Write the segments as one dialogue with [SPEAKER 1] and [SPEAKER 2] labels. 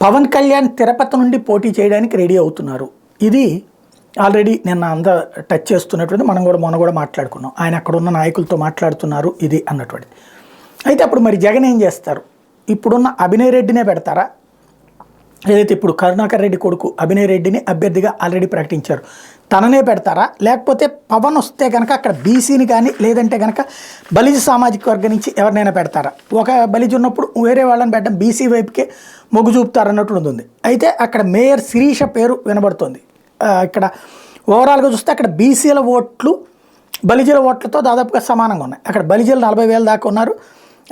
[SPEAKER 1] పవన్ కళ్యాణ్ తిరుపతి నుండి పోటీ చేయడానికి రెడీ అవుతున్నారు. ఇది ఆల్రెడీ నిన్న అంతా టచ్ చేస్తున్నటువంటి మనం కూడా మొన్న కూడా మాట్లాడుకున్నాం. ఆయన అక్కడ ఉన్న నాయకులతో మాట్లాడుతున్నారు ఇది అన్నటువంటిది. అయితే అప్పుడు మరి జగన్ ఏం చేస్తారు? ఇప్పుడున్న అభినయ్ రెడ్డినే పెడతారా? ఏదైతే ఇప్పుడు కరుణాకర్ రెడ్డి కొడుకు అభినయ్ రెడ్డిని అభ్యర్థిగా ఆల్రెడీ ప్రకటించారు, తననే పెడతారా? లేకపోతే పవన్ వస్తే కనుక అక్కడ బీసీని కానీ లేదంటే కనుక బలిజ సామాజిక వర్గం నుంచి ఎవరినైనా పెడతారా? ఒక బలిజ ఉన్నప్పుడు వేరే వాళ్ళని పెట్టడం బీసీ వైపుకే మొగ్గు చూపుతారన్నట్టు ఉంది. అయితే అక్కడ మేయర్ శిరీష పేరు వినబడుతుంది. ఇక్కడ ఓవరాల్గా చూస్తే అక్కడ బీసీల ఓట్లు బలిజల ఓట్లతో దాదాపుగా సమానంగా ఉన్నాయి. అక్కడ బలిజలు 40,000 దాకా ఉన్నారు,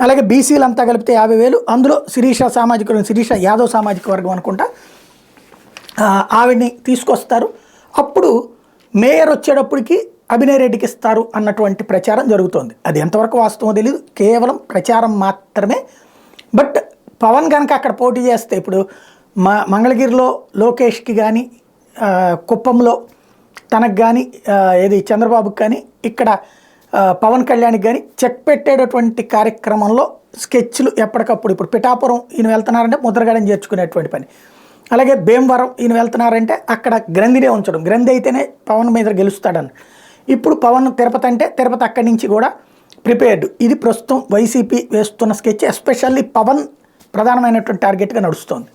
[SPEAKER 1] అలాగే బీసీలు అంతా కలిపితే 50,000. అందులో శిరీష సామాజిక వర్గం, శిరీష యాదవ్ సామాజిక వర్గం అనుకుంటా, ఆవిడ్ని తీసుకొస్తారు. అప్పుడు మేయర్ వచ్చేటప్పటికి అభినయ్ రెడ్డికి ఇస్తారు అన్నటువంటి ప్రచారం జరుగుతోంది. అది ఎంతవరకు వాస్తవం తెలియదు, కేవలం ప్రచారం మాత్రమే. బట్ పవన్ కనుక అక్కడ పోటీ చేస్తే ఇప్పుడు మంగళగిరిలో లోకేష్కి కానీ, కుప్పంలో తనకు కానీ, ఏది చంద్రబాబుకి కానీ, ఇక్కడ పవన్ కళ్యాణ్కి కానీ చెక్ పెట్టేటటువంటి కార్యక్రమంలో స్కెచ్లు ఎప్పటికప్పుడు, ఇప్పుడు పిఠాపురం ఈయన వెళ్తున్నారంటే ముద్రగడని చేర్చుకునేటువంటి పని, అలాగే భీమవరం ఈయన వెళ్తున్నారంటే అక్కడ గ్రంథినే ఉంచడం, గ్రంథి అయితేనే పవన్ మీద గెలుస్తాడని. ఇప్పుడు పవన్ తిరుపతి అంటే తిరుపతి అక్కడి నుంచి కూడా ప్రిపేర్డ్. ఇది ప్రస్తుతం వైసీపీ వేస్తున్న స్కెచ్, ఎస్పెషల్లీ పవన్ ప్రధానమైనటువంటి టార్గెట్గా నడుస్తోంది.